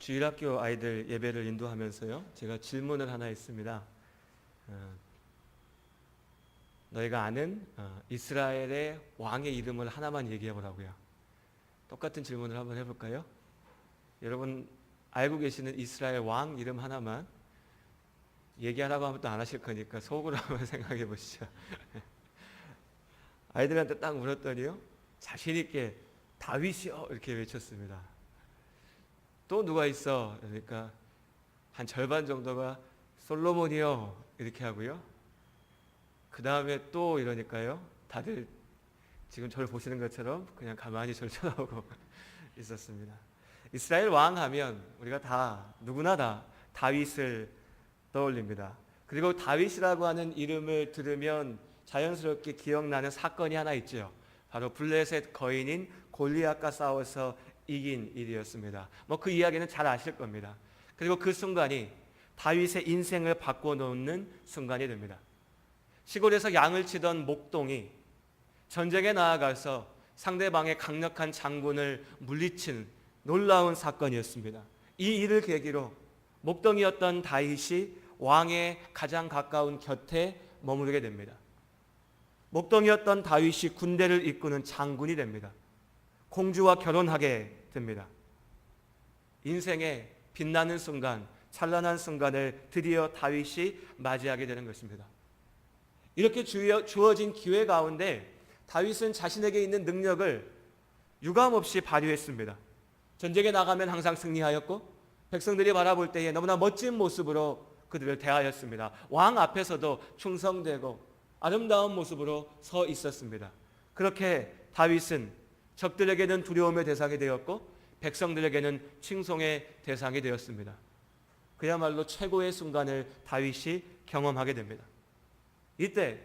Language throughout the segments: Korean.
주일학교 아이들 예배를 인도하면서요, 제가 질문을 하나 했습니다. 너희가 아는 이스라엘의 왕의 이름을 하나만 얘기해 보라고요. 똑같은 질문을 한번 해볼까요? 여러분 알고 계시는 이스라엘 왕 이름 하나만 얘기하라고 하면 또 안 하실 거니까 속으로 한번 생각해 보시죠. 아이들한테 딱 물었더니요, 자신 있게 다윗이요 이렇게 외쳤습니다. 또 누가 있어? 그러니까 한 절반 정도가 솔로몬이요 이렇게 하고요. 그 다음에 또 이러니까요, 다들 지금 저를 보시는 것처럼 그냥 가만히 저를 쳐다보고 있었습니다. 이스라엘 왕 하면 우리가 다 누구나 다 다윗을 떠올립니다. 그리고 다윗이라고 하는 이름을 들으면 자연스럽게 기억나는 사건이 하나 있죠. 바로 블레셋 거인인 골리앗과 싸워서 이긴 일이었습니다. 그 이야기는 잘 아실 겁니다. 그리고 그 순간이 다윗의 인생을 바꿔놓는 순간이 됩니다. 시골에서 양을 치던 목동이 전쟁에 나아가서 상대방의 강력한 장군을 물리친 놀라운 사건이었습니다. 이 일을 계기로 목동이었던 다윗이 왕의 가장 가까운 곁에 머무르게 됩니다. 목동이었던 다윗이 군대를 이끄는 장군이 됩니다. 공주와 결혼하게 됩니다. 인생의 빛나는 순간, 찬란한 순간을 드디어 다윗이 맞이하게 되는 것입니다. 이렇게 주어진 기회 가운데 다윗은 자신에게 있는 능력을 유감없이 발휘했습니다. 전쟁에 나가면 항상 승리하였고 백성들이 바라볼 때에 너무나 멋진 모습으로 그들을 대하였습니다. 왕 앞에서도 충성되고 아름다운 모습으로 서 있었습니다. 그렇게 다윗은 적들에게는 두려움의 대상이 되었고 백성들에게는 칭송의 대상이 되었습니다. 그야말로 최고의 순간을 다윗이 경험하게 됩니다. 이때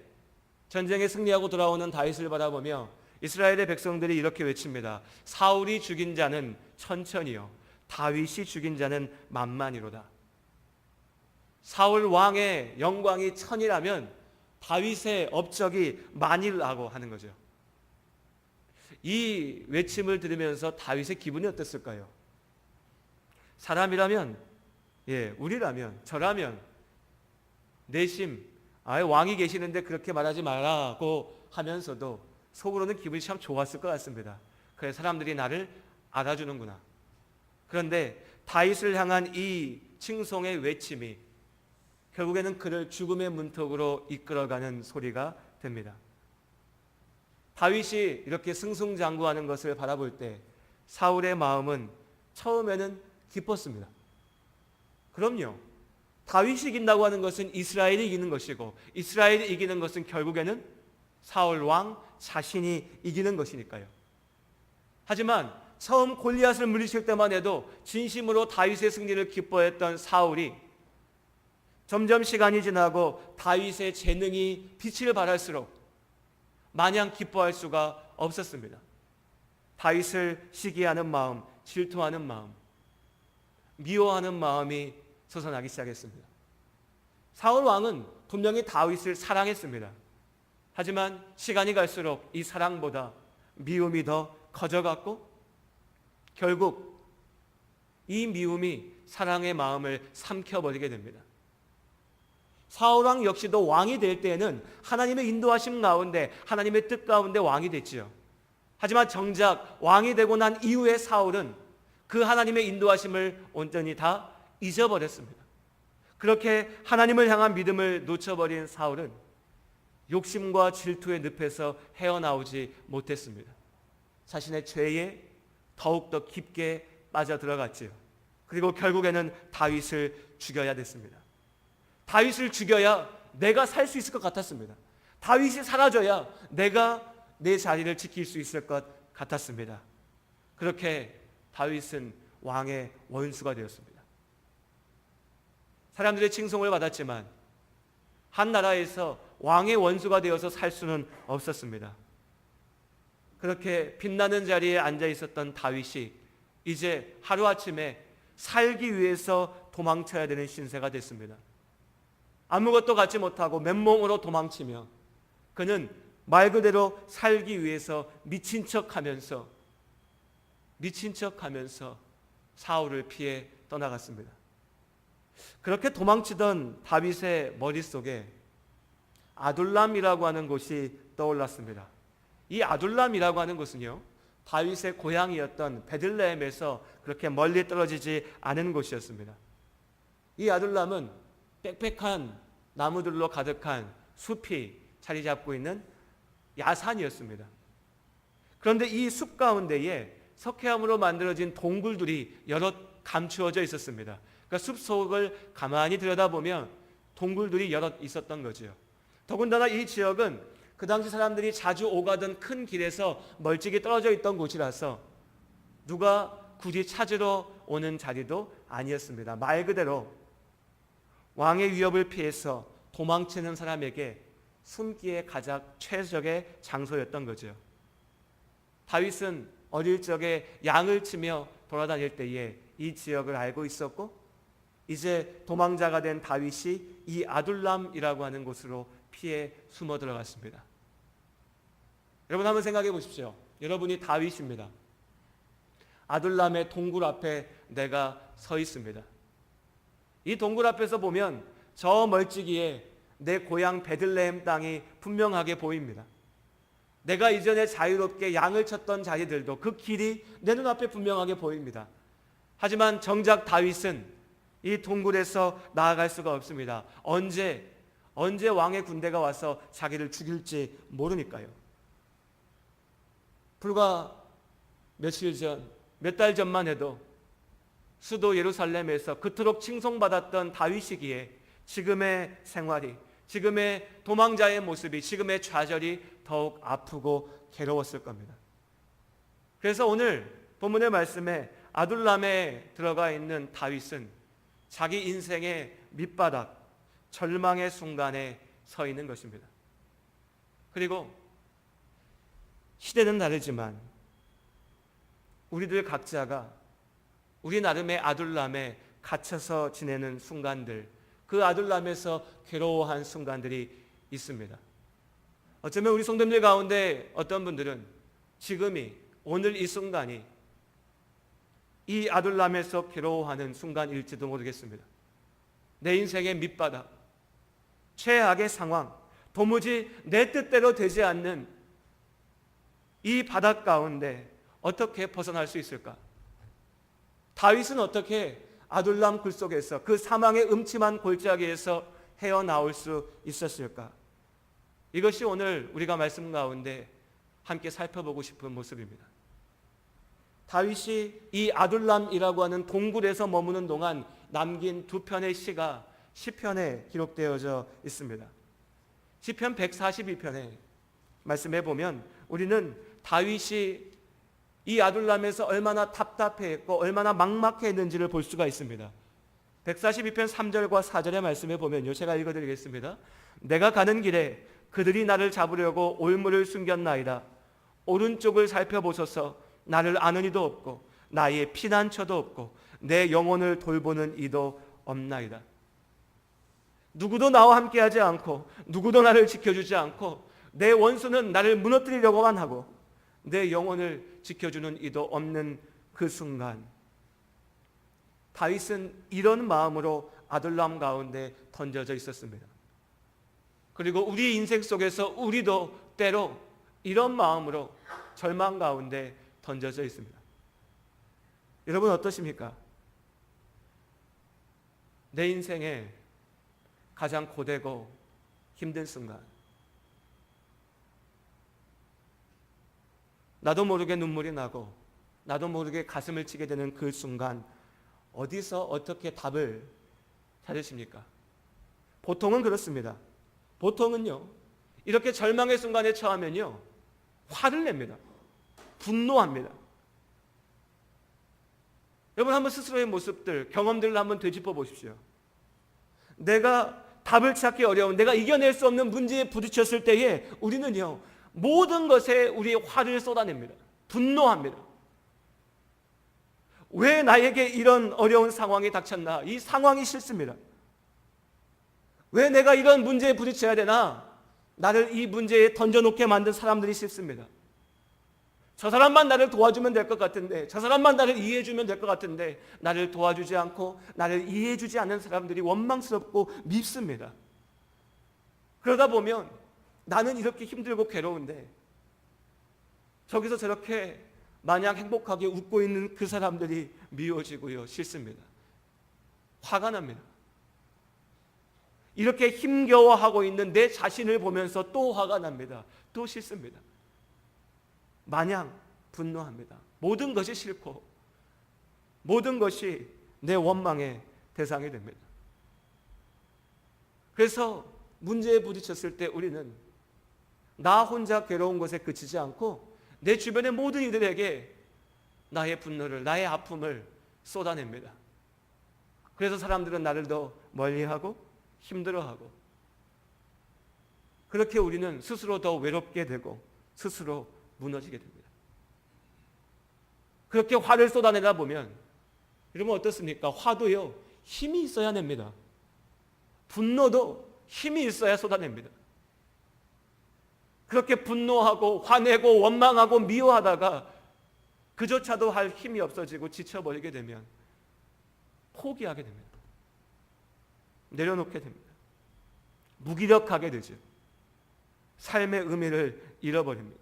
전쟁에 승리하고 돌아오는 다윗을 바라보며 이스라엘의 백성들이 이렇게 외칩니다. 사울이 죽인 자는 천천히요, 다윗이 죽인 자는 만만이로다. 사울 왕의 영광이 천이라면 다윗의 업적이 만이라고 하는 거죠. 이 외침을 들으면서 다윗의 기분이 어땠을까요? 사람이라면, 우리라면, 저라면 내심 왕이 계시는데 그렇게 말하지 말라고 하면서도 속으로는 기분이 참 좋았을 것 같습니다. 그래, 사람들이 나를 알아주는구나. 그런데 다윗을 향한 이 칭송의 외침이 결국에는 그를 죽음의 문턱으로 이끌어가는 소리가 됩니다. 다윗이 이렇게 승승장구하는 것을 바라볼 때 사울의 마음은 처음에는 기뻤습니다. 그럼요, 다윗이 이긴다고 하는 것은 이스라엘이 이기는 것이고 이스라엘이 이기는 것은 결국에는 사울 왕 자신이 이기는 것이니까요. 하지만 처음 골리앗을 물리칠 때만 해도 진심으로 다윗의 승리를 기뻐했던 사울이 점점 시간이 지나고 다윗의 재능이 빛을 발할수록 마냥 기뻐할 수가 없었습니다. 다윗을 시기하는 마음, 질투하는 마음, 미워하는 마음이 솟아나기 시작했습니다. 사울 왕은 분명히 다윗을 사랑했습니다. 하지만 시간이 갈수록 이 사랑보다 미움이 더 커져갔고 결국 이 미움이 사랑의 마음을 삼켜버리게 됩니다. 사울 왕 역시도 왕이 될 때에는 하나님의 인도하심 가운데 하나님의 뜻 가운데 왕이 됐지요. 하지만 정작 왕이 되고 난 이후에 사울은 그 하나님의 인도하심을 온전히 다 잊어버렸습니다. 그렇게 하나님을 향한 믿음을 놓쳐버린 사울은 욕심과 질투의 늪에서 헤어나오지 못했습니다. 자신의 죄에 더욱더 깊게 빠져들어갔지요. 그리고 결국에는 다윗을 죽여야 됐습니다. 다윗을 죽여야 내가 살 수 있을 것 같았습니다. 다윗이 사라져야 내가 내 자리를 지킬 수 있을 것 같았습니다. 그렇게 다윗은 왕의 원수가 되었습니다. 사람들의 칭송을 받았지만 한 나라에서 왕의 원수가 되어서 살 수는 없었습니다. 그렇게 빛나는 자리에 앉아 있었던 다윗이 이제 하루아침에 살기 위해서 도망쳐야 되는 신세가 됐습니다. 아무것도 갖지 못하고 맨몸으로 도망치며 그는 말 그대로 살기 위해서 미친 척하면서 사울을 피해 떠나갔습니다. 그렇게 도망치던 다윗의 머릿속에 아둘람이라고 하는 곳이 떠올랐습니다. 이 아둘람이라고 하는 곳은요, 다윗의 고향이었던 베들레헴에서 그렇게 멀리 떨어지지 않은 곳이었습니다. 이 아둘람은 빽빽한 나무들로 가득한 숲이 자리 잡고 있는 야산이었습니다. 그런데 이 숲 가운데에 석회암으로 만들어진 동굴들이 여럿 감추어져 있었습니다. 그러니까 숲 속을 가만히 들여다보면 동굴들이 여럿 있었던 거죠. 더군다나 이 지역은 그 당시 사람들이 자주 오가던 큰 길에서 멀찍이 떨어져 있던 곳이라서 누가 굳이 찾으러 오는 자리도 아니었습니다. 말 그대로 왕의 위협을 피해서 도망치는 사람에게 숨기에 가장 최적의 장소였던 거죠. 다윗은 어릴 적에 양을 치며 돌아다닐 때에 이 지역을 알고 있었고, 이제 도망자가 된 다윗이 이 아둘람이라고 하는 곳으로 피해 숨어 들어갔습니다. 여러분 한번 생각해 보십시오. 여러분이 다윗입니다. 아둘람의 동굴 앞에 내가 서 있습니다. 이 동굴 앞에서 보면 저 멀찍이에 내 고향 베들레헴 땅이 분명하게 보입니다. 내가 이전에 자유롭게 양을 쳤던 자리들도 그 길이 내 눈앞에 분명하게 보입니다. 하지만 정작 다윗은 이 동굴에서 나아갈 수가 없습니다. 언제 왕의 군대가 와서 자기를 죽일지 모르니까요. 불과 며칠 전, 몇 달 전만 해도 수도 예루살렘에서 그토록 칭송받았던 다윗이기에 지금의 생활이, 지금의 도망자의 모습이, 지금의 좌절이 더욱 아프고 괴로웠을 겁니다. 그래서 오늘 본문의 말씀에 아둘람에 들어가 있는 다윗은 자기 인생의 밑바닥, 절망의 순간에 서 있는 것입니다. 그리고 시대는 다르지만 우리들 각자가 우리 나름의 아둘람에 갇혀서 지내는 순간들, 그 아둘람에서 괴로워한 순간들이 있습니다. 어쩌면 우리 성도님들 가운데 어떤 분들은 지금이, 오늘 이 순간이 이 아둘람에서 괴로워하는 순간일지도 모르겠습니다. 내 인생의 밑바닥, 최악의 상황, 도무지 내 뜻대로 되지 않는 이 바닥 가운데 어떻게 벗어날 수 있을까? 다윗은 어떻게 아둘람 굴 속에서 그 사망의 음침한 골짜기에서 헤어나올 수 있었을까? 이것이 오늘 우리가 말씀 가운데 함께 살펴보고 싶은 모습입니다. 다윗이 이 아둘람이라고 하는 동굴에서 머무는 동안 남긴 두 편의 시가 시편에 기록되어져 있습니다. 시편 142편에 말씀해 보면 우리는 다윗이 이 아둘람에서 얼마나 답답해했고 얼마나 막막했는지를 볼 수가 있습니다. 142편 3절과 4절의 말씀에 보면요, 제가 읽어드리겠습니다. 내가 가는 길에 그들이 나를 잡으려고 올무를 숨겼나이다. 오른쪽을 살펴보소서. 나를 아는 이도 없고 나의 피난처도 없고 내 영혼을 돌보는 이도 없나이다. 누구도 나와 함께하지 않고 누구도 나를 지켜주지 않고 내 원수는 나를 무너뜨리려고만 하고 내 영혼을 지켜주는 이도 없는 그 순간, 다윗은 이런 마음으로 아둘람 가운데 던져져 있었습니다. 그리고 우리 인생 속에서 우리도 때로 이런 마음으로 절망 가운데 던져져 있습니다. 여러분 어떠십니까? 내 인생에 가장 고되고 힘든 순간, 나도 모르게 눈물이 나고 나도 모르게 가슴을 치게 되는 그 순간, 어디서 어떻게 답을 찾으십니까? 보통은 그렇습니다. 보통은요, 이렇게 절망의 순간에 처하면요, 화를 냅니다. 분노합니다. 여러분 한번 스스로의 모습들, 경험들을 한번 되짚어 보십시오. 내가 답을 찾기 어려운, 내가 이겨낼 수 없는 문제에 부딪혔을 때에 우리는요, 모든 것에 우리의 화를 쏟아냅니다. 분노합니다. 왜 나에게 이런 어려운 상황이 닥쳤나? 이 상황이 싫습니다. 왜 내가 이런 문제에 부딪혀야 되나? 나를 이 문제에 던져놓게 만든 사람들이 싫습니다. 저 사람만 나를 도와주면 될 것 같은데, 저 사람만 나를 이해해 주면 될 것 같은데 나를 도와주지 않고 나를 이해해 주지 않는 사람들이 원망스럽고 밉습니다. 그러다 보면 나는 이렇게 힘들고 괴로운데 저기서 저렇게 마냥 행복하게 웃고 있는 그 사람들이 미워지고요, 싫습니다. 화가 납니다. 이렇게 힘겨워하고 있는 내 자신을 보면서 또 화가 납니다. 또 싫습니다. 마냥 분노합니다. 모든 것이 싫고 모든 것이 내 원망의 대상이 됩니다. 그래서 문제에 부딪혔을 때 우리는 나 혼자 괴로운 것에 그치지 않고 내 주변의 모든 이들에게 나의 분노를, 나의 아픔을 쏟아냅니다. 그래서 사람들은 나를 더 멀리하고 힘들어하고, 그렇게 우리는 스스로 더 외롭게 되고 스스로 무너지게 됩니다. 그렇게 화를 쏟아내다 보면 여러분 어떻습니까? 화도요, 힘이 있어야 냅니다. 분노도 힘이 있어야 쏟아냅니다. 그렇게 분노하고 화내고 원망하고 미워하다가 그조차도 할 힘이 없어지고 지쳐버리게 되면 포기하게 됩니다. 내려놓게 됩니다. 무기력하게 되죠. 삶의 의미를 잃어버립니다.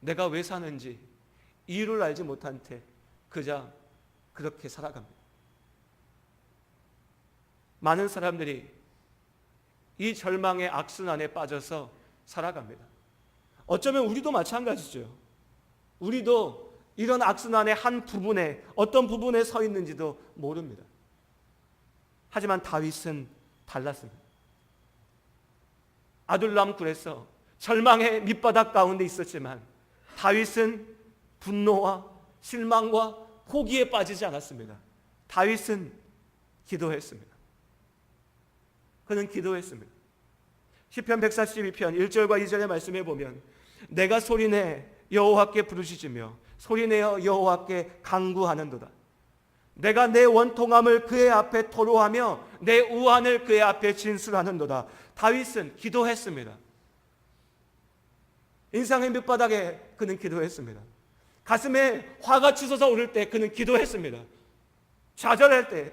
내가 왜 사는지 이유를 알지 못한 채 그저 그렇게 살아갑니다. 많은 사람들이 이 절망의 악순환에 빠져서 살아갑니다. 어쩌면 우리도 마찬가지죠. 우리도 이런 악순환의 한 부분에, 어떤 부분에 서 있는지도 모릅니다. 하지만 다윗은 달랐습니다. 아둘람 굴에서 절망의 밑바닥 가운데 있었지만 다윗은 분노와 실망과 포기에 빠지지 않았습니다. 다윗은 기도했습니다. 그는 기도했습니다. 시편 142편 1절과 2절의 말씀에 보면 내가 소리내 여호와께 부르짖으며 소리내어 여호와께 간구하는도다. 내가 내 원통함을 그의 앞에 토로하며 내 우환을 그의 앞에 진술하는도다. 다윗은 기도했습니다. 인생의 밑바닥에 그는 기도했습니다. 가슴에 화가 치솟아 오를 때 그는 기도했습니다. 좌절할 때,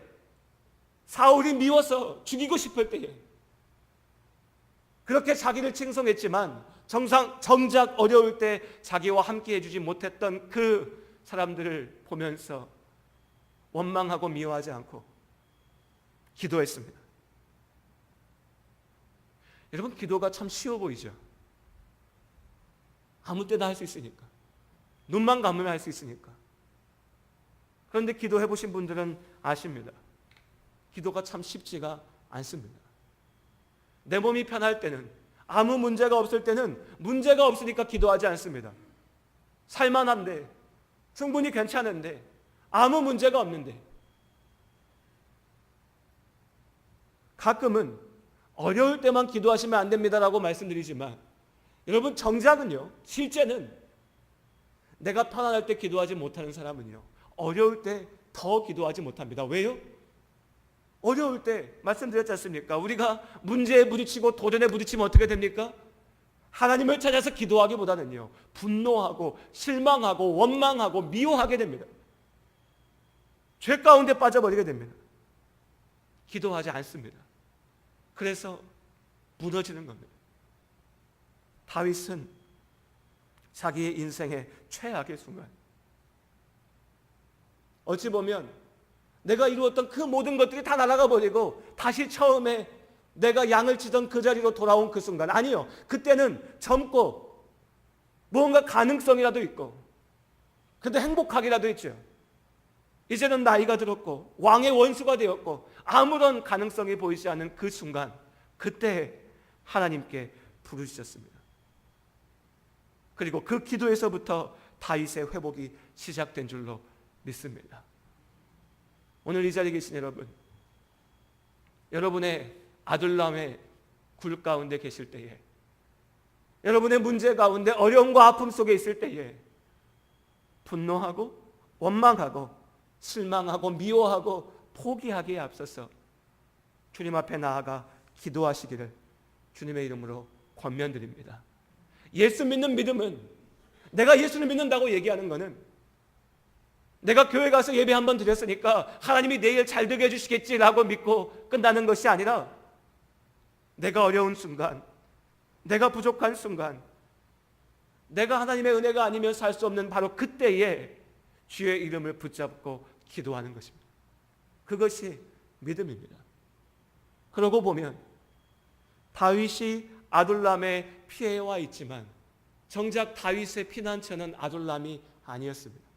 사울이 미워서 죽이고 싶을 때에 그렇게 자기를 칭송했지만 정작 어려울 때 자기와 함께 해주지 못했던 그 사람들을 보면서 원망하고 미워하지 않고 기도했습니다. 여러분, 기도가 참 쉬워 보이죠? 아무 때나 할 수 있으니까, 눈만 감으면 할 수 있으니까. 그런데 기도해 보신 분들은 아십니다. 기도가 참 쉽지가 않습니다. 내 몸이 편할 때는, 아무 문제가 없을 때는 문제가 없으니까 기도하지 않습니다. 살만한데, 충분히 괜찮은데, 아무 문제가 없는데, 가끔은 어려울 때만 기도하시면 안 됩니다라고 말씀드리지만 여러분, 정작은요, 실제는 내가 편안할 때 기도하지 못하는 사람은요, 어려울 때 더 기도하지 못합니다. 왜요? 어려울 때 말씀드렸지 않습니까? 우리가 문제에 부딪히고 도전에 부딪히면 어떻게 됩니까? 하나님을 찾아서 기도하기보다는요, 분노하고 실망하고 원망하고 미워하게 됩니다. 죄 가운데 빠져버리게 됩니다. 기도하지 않습니다. 그래서 무너지는 겁니다. 다윗은 자기의 인생의 최악의 순간, 어찌 보면 내가 이루었던 그 모든 것들이 다 날아가 버리고 다시 처음에 내가 양을 치던 그 자리로 돌아온 그 순간, 아니요, 그때는 젊고 무언가 가능성이라도 있고 근데 행복하기라도 했죠. 이제는 나이가 들었고 왕의 원수가 되었고 아무런 가능성이 보이지 않는 그 순간, 그때 하나님께 부르짖었습니다. 그리고 그 기도에서부터 다윗의 회복이 시작된 줄로 믿습니다. 오늘 이 자리에 계신 여러분, 여러분의 아둘람의 굴 가운데 계실 때에, 여러분의 문제 가운데 어려움과 아픔 속에 있을 때에 분노하고 원망하고 실망하고 미워하고 포기하기에 앞서서 주님 앞에 나아가 기도하시기를 주님의 이름으로 권면드립니다. 예수 믿는 믿음은 내가 예수를 믿는다고 얘기하는 것은 내가 교회 가서 예배 한번 드렸으니까 하나님이 내일 잘 되게 해주시겠지라고 믿고 끝나는 것이 아니라 내가 어려운 순간, 내가 부족한 순간, 내가 하나님의 은혜가 아니면 살 수 없는 바로 그때에 주의 이름을 붙잡고 기도하는 것입니다. 그것이 믿음입니다. 그러고 보면 다윗이 아둘람의 피해에 와 있지만 정작 다윗의 피난처는 아둘람이 아니었습니다.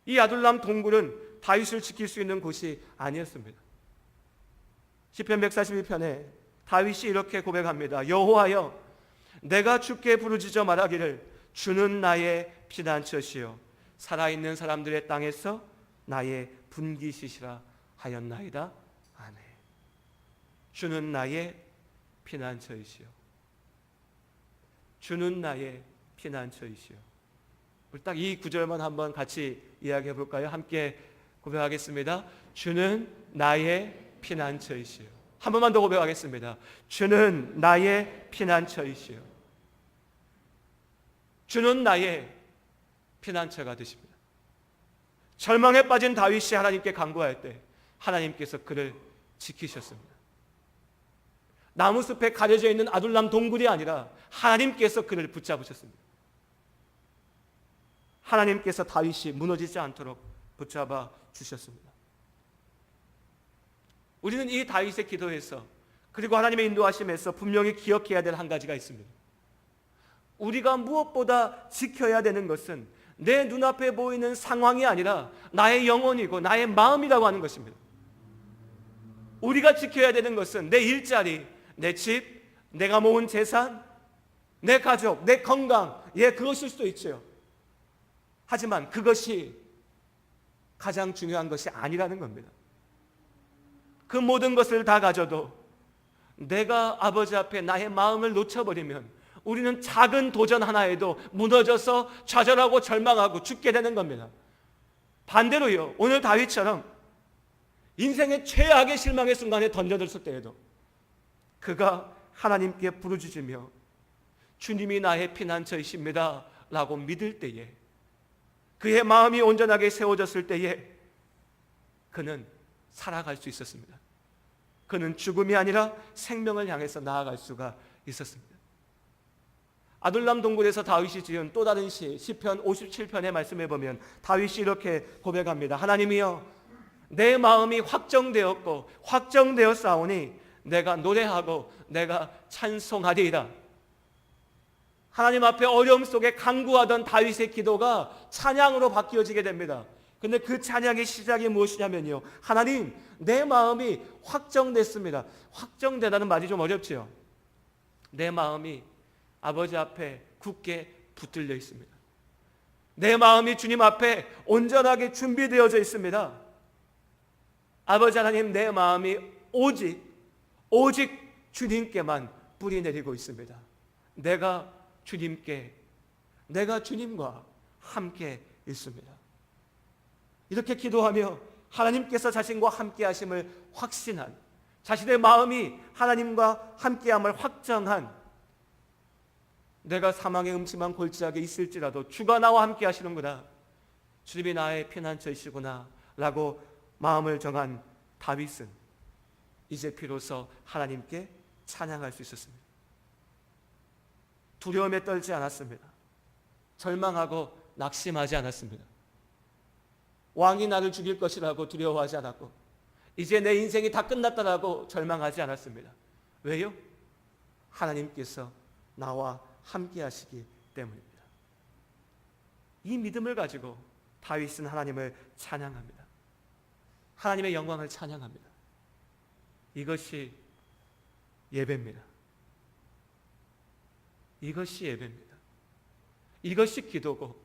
이 아둘람 동굴은 다윗을 지킬 수 있는 곳이 아니었습니다. 시편 142편에 다윗이 이렇게 고백합니다. 여호와여, 내가 주께 부르짖어 말하기를 주는 나의 피난처시요 살아있는 사람들의 땅에서 나의 분기시시라 하였나이다. 아멘. 주는 나의 피난처이시요. 주는 나의 피난처이시요. 우리 딱 이 구절만 한번 같이 이야기해 볼까요? 함께 고백하겠습니다. 주는 나의 피난처이시요. 한 번만 더 고백하겠습니다. 주는 나의 피난처이시요. 주는 나의 피난처가 되십니다. 절망에 빠진 다윗이 하나님께 간구할 때 하나님께서 그를 지키셨습니다. 나무숲에 가려져 있는 아둘람 동굴이 아니라 하나님께서 그를 붙잡으셨습니다. 하나님께서 다윗이 무너지지 않도록 붙잡아 주셨습니다. 우리는 이 다윗의 기도에서 그리고 하나님의 인도하심에서 분명히 기억해야 될 한 가지가 있습니다. 우리가 무엇보다 지켜야 되는 것은 내 눈앞에 보이는 상황이 아니라 나의 영혼이고 나의 마음이라고 하는 것입니다. 우리가 지켜야 되는 것은 내 일자리, 내 집, 내가 모은 재산, 내 가족, 내 건강, 그것일 수도 있죠. 하지만 그것이 가장 중요한 것이 아니라는 겁니다. 그 모든 것을 다 가져도 내가 아버지 앞에 나의 마음을 놓쳐버리면 우리는 작은 도전 하나에도 무너져서 좌절하고 절망하고 죽게 되는 겁니다. 반대로요, 오늘 다윗처럼 인생의 최악의 실망의 순간에 던져들었을 때에도 그가 하나님께 부르짖으며 주님이 나의 피난처이십니다 라고 믿을 때에, 그의 마음이 온전하게 세워졌을 때에 그는 살아갈 수 있었습니다. 그는 죽음이 아니라 생명을 향해서 나아갈 수가 있었습니다. 아둘람 동굴에서 다윗이 지은 또 다른 시편 57편의 말씀에 보면 다윗이 이렇게 고백합니다. 하나님이여, 내 마음이 확정되었고 확정되었사오니 내가 노래하고 내가 찬송하리이다. 하나님 앞에 어려움 속에 간구하던 다윗의 기도가 찬양으로 바뀌어지게 됩니다. 근데 그 찬양의 시작이 무엇이냐면요, 하나님, 내 마음이 확정됐습니다. 확정되다는 말이 좀 어렵지요. 내 마음이 아버지 앞에 굳게 붙들려 있습니다. 내 마음이 주님 앞에 온전하게 준비되어져 있습니다. 아버지 하나님, 내 마음이 오직 주님께만 뿌리 내리고 있습니다. 내가 주님과 함께 있습니다. 이렇게 기도하며 하나님께서 자신과 함께 하심을 확신한, 자신의 마음이 하나님과 함께함을 확정한, 내가 사망의 음침한 골짜기에 있을지라도 주가 나와 함께 하시는구나, 주님이 나의 피난처이시구나 라고 마음을 정한 다윗은 이제 비로소 하나님께 찬양할 수 있었습니다. 두려움에 떨지 않았습니다. 절망하고 낙심하지 않았습니다. 왕이 나를 죽일 것이라고 두려워하지 않았고 이제 내 인생이 다 끝났다라고 절망하지 않았습니다. 왜요? 하나님께서 나와 함께 하시기 때문입니다. 이 믿음을 가지고 다윗은 하나님을 찬양합니다. 하나님의 영광을 찬양합니다. 이것이 예배입니다. 이것이 예배입니다. 이것이 기도고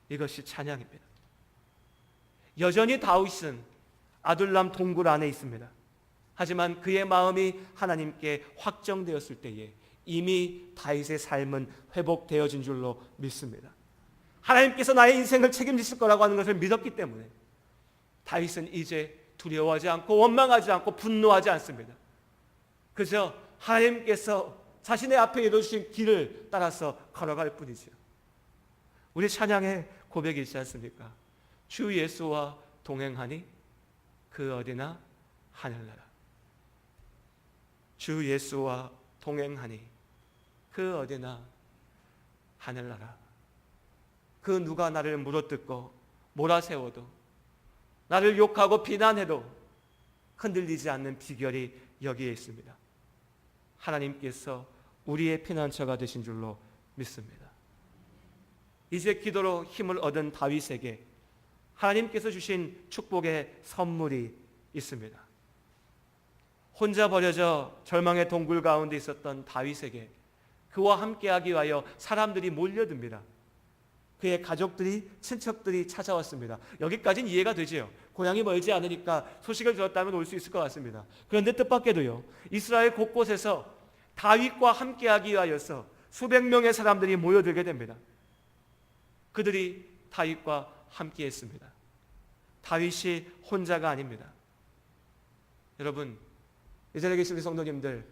이것이 찬양입니다. 여전히 다윗은 아둘람 동굴 안에 있습니다. 하지만 그의 마음이 하나님께 확정되었을 때에 이미 다윗의 삶은 회복되어진 줄로 믿습니다. 하나님께서 나의 인생을 책임지실 거라고 하는 것을 믿었기 때문에 다윗은 이제 두려워하지 않고 원망하지 않고 분노하지 않습니다. 그저 하나님께서 자신의 앞에 이루어주신 길을 따라서 걸어갈 뿐이죠. 우리 찬양의 고백이 있지 않습니까? 주 예수와 동행하니 그 어디나 하늘나라. 주 예수와 동행하니 그 어디나 하늘나라. 그 누가 나를 물어뜯고 몰아세워도, 나를 욕하고 비난해도 흔들리지 않는 비결이 여기에 있습니다. 하나님께서 우리의 피난처가 되신 줄로 믿습니다. 이제 기도로 힘을 얻은 다윗에게 하나님께서 주신 축복의 선물이 있습니다. 혼자 버려져 절망의 동굴 가운데 있었던 다윗에게 그와 함께하기 위하여 사람들이 몰려듭니다. 그의 가족들이, 친척들이 찾아왔습니다. 여기까지는 이해가 되지요. 고향이 멀지 않으니까 소식을 들었다면 올 수 있을 것 같습니다. 그런데 뜻밖에도요, 이스라엘 곳곳에서 다윗과 함께하기 위하여서 수백 명의 사람들이 모여들게 됩니다. 그들이 다윗과 함께했습니다. 다윗이 혼자가 아닙니다. 여러분, 이 자리에 계신 우리 성도님들,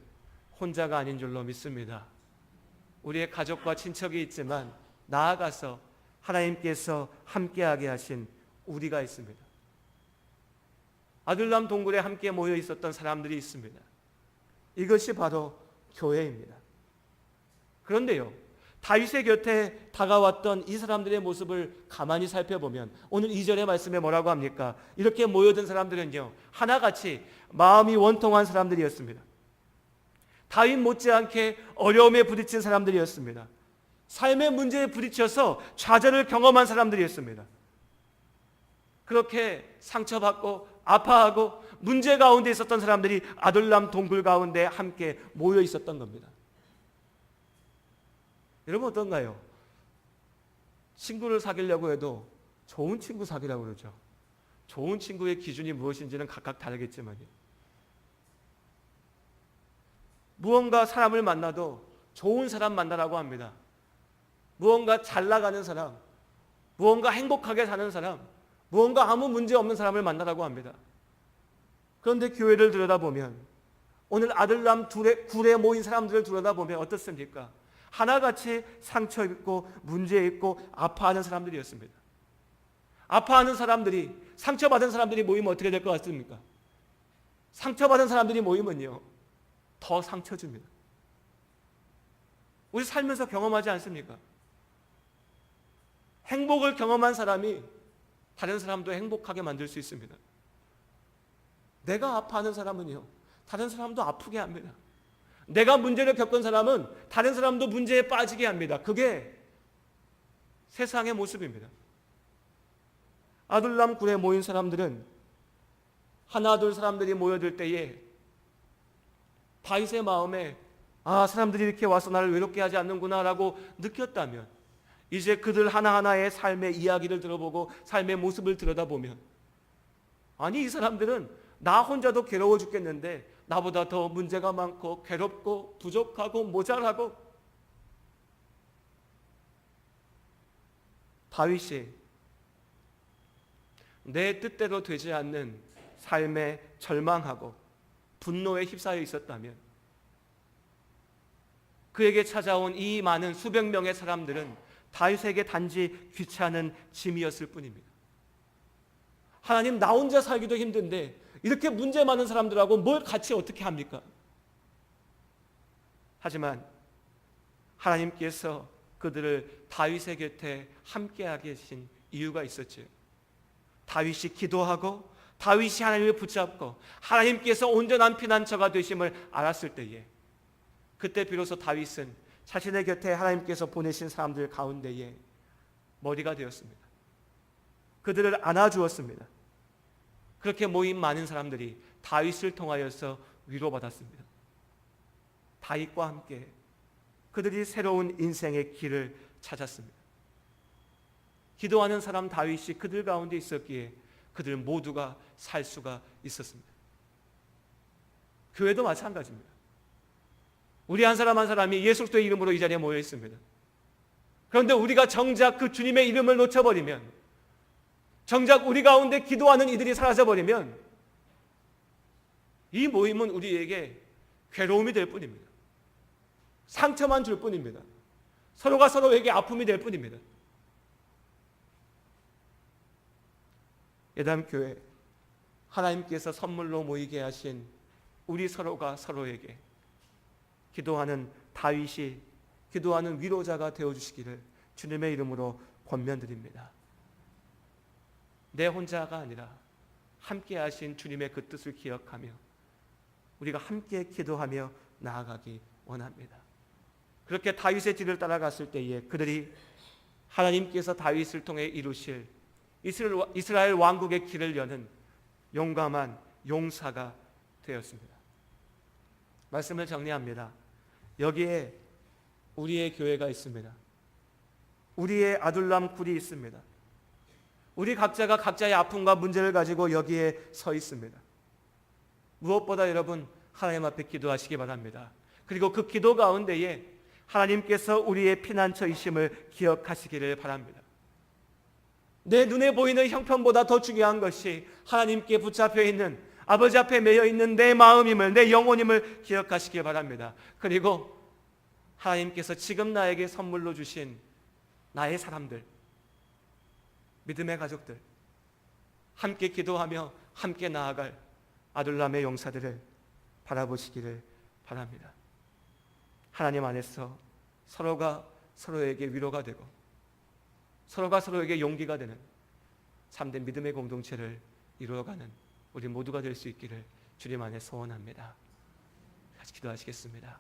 혼자가 아닌 줄로 믿습니다. 우리의 가족과 친척이 있지만 나아가서 하나님께서 함께하게 하신 우리가 있습니다. 아둘람 동굴에 함께 모여 있었던 사람들이 있습니다. 이것이 바로 교회입니다. 그런데요, 다윗의 곁에 다가왔던 이 사람들의 모습을 가만히 살펴보면 오늘 2절의 말씀에 뭐라고 합니까? 이렇게 모여든 사람들은요, 하나같이 마음이 원통한 사람들이었습니다. 다윗 못지않게 어려움에 부딪힌 사람들이었습니다. 삶의 문제에 부딪혀서 좌절을 경험한 사람들이었습니다. 그렇게 상처받고 아파하고 문제 가운데 있었던 사람들이 아둘람 동굴 가운데 함께 모여 있었던 겁니다. 여러분 어떤가요? 친구를 사귀려고 해도 좋은 친구 사귀라고 그러죠. 좋은 친구의 기준이 무엇인지는 각각 다르겠지만요. 무언가 사람을 만나도 좋은 사람 만나라고 합니다. 무언가 잘 나가는 사람, 무언가 행복하게 사는 사람, 무언가 아무 문제 없는 사람을 만나라고 합니다. 그런데 교회를 들여다보면 오늘 아들람 굴에 모인 사람들을 들여다보면 어떻습니까? 하나같이 상처 있고 문제 있고 아파하는 사람들이었습니다. 아파하는 사람들이, 상처받은 사람들이 모이면 어떻게 될 것 같습니까? 상처받은 사람들이 모이면요, 더 상처 줍니다. 우리 살면서 경험하지 않습니까? 행복을 경험한 사람이 다른 사람도 행복하게 만들 수 있습니다. 내가 아파하는 사람은요, 다른 사람도 아프게 합니다. 내가 문제를 겪은 사람은 다른 사람도 문제에 빠지게 합니다. 그게 세상의 모습입니다. 아둘람 굴에 모인 사람들은 하나 둘 사람들이 모여들 때에 다윗의 마음에 사람들이 이렇게 와서 나를 외롭게 하지 않는구나 라고 느꼈다면, 이제 그들 하나하나의 삶의 이야기를 들어보고 삶의 모습을 들여다보면, 아니 이 사람들은 나 혼자도 괴로워 죽겠는데 나보다 더 문제가 많고 괴롭고 부족하고 모자라고. 다윗이 내 뜻대로 되지 않는 삶에 절망하고 분노에 휩싸여 있었다면, 그에게 찾아온 이 많은 수백 명의 사람들은 다윗에게 단지 귀찮은 짐이었을 뿐입니다. 하나님, 나 혼자 살기도 힘든데 이렇게 문제 많은 사람들하고 뭘 같이 어떻게 합니까? 하지만 하나님께서 그들을 다윗의 곁에 함께하게 하신 이유가 있었죠. 다윗이 기도하고 다윗이 하나님을 붙잡고 하나님께서 온전한 피난처가 되심을 알았을 때에, 그때 비로소 다윗은 자신의 곁에 하나님께서 보내신 사람들 가운데에 머리가 되었습니다. 그들을 안아주었습니다. 그렇게 모인 많은 사람들이 다윗을 통하여서 위로받았습니다. 다윗과 함께 그들이 새로운 인생의 길을 찾았습니다. 기도하는 사람 다윗이 그들 가운데 있었기에 그들 모두가 살 수가 있었습니다. 교회도 마찬가지입니다. 우리 한 사람 한 사람이 예수 그리스도의 이름으로 이 자리에 모여 있습니다. 그런데 우리가 정작 그 주님의 이름을 놓쳐버리면, 정작 우리 가운데 기도하는 이들이 사라져버리면 이 모임은 우리에게 괴로움이 될 뿐입니다. 상처만 줄 뿐입니다. 서로가 서로에게 아픔이 될 뿐입니다. 예담교회, 하나님께서 선물로 모이게 하신 우리 서로가 서로에게 기도하는 다윗이 기도하는 위로자가 되어주시기를 주님의 이름으로 권면드립니다. 내 혼자가 아니라 함께 하신 주님의 그 뜻을 기억하며 우리가 함께 기도하며 나아가기 원합니다. 그렇게 다윗의 뒤를 따라갔을 때에 그들이 하나님께서 다윗을 통해 이루실 이스라엘 왕국의 길을 여는 용감한 용사가 되었습니다. 말씀을 정리합니다. 여기에 우리의 교회가 있습니다. 우리의 아둘람 굴이 있습니다. 우리 각자가 각자의 아픔과 문제를 가지고 여기에 서 있습니다. 무엇보다 여러분 하나님 앞에 기도하시기 바랍니다. 그리고 그 기도 가운데에 하나님께서 우리의 피난처이심을 기억하시기를 바랍니다. 내 눈에 보이는 형편보다 더 중요한 것이 하나님께 붙잡혀 있는, 아버지 앞에 매여 있는 내 마음임을, 내 영혼임을 기억하시기 바랍니다. 그리고 하나님께서 지금 나에게 선물로 주신 나의 사람들, 믿음의 가족들, 함께 기도하며 함께 나아갈 아둘람의 용사들을 바라보시기를 바랍니다. 하나님 안에서 서로가 서로에게 위로가 되고 서로가 서로에게 용기가 되는 참된 믿음의 공동체를 이루어가는 우리 모두가 될 수 있기를 주님 안에 소원합니다. 같이 기도하시겠습니다.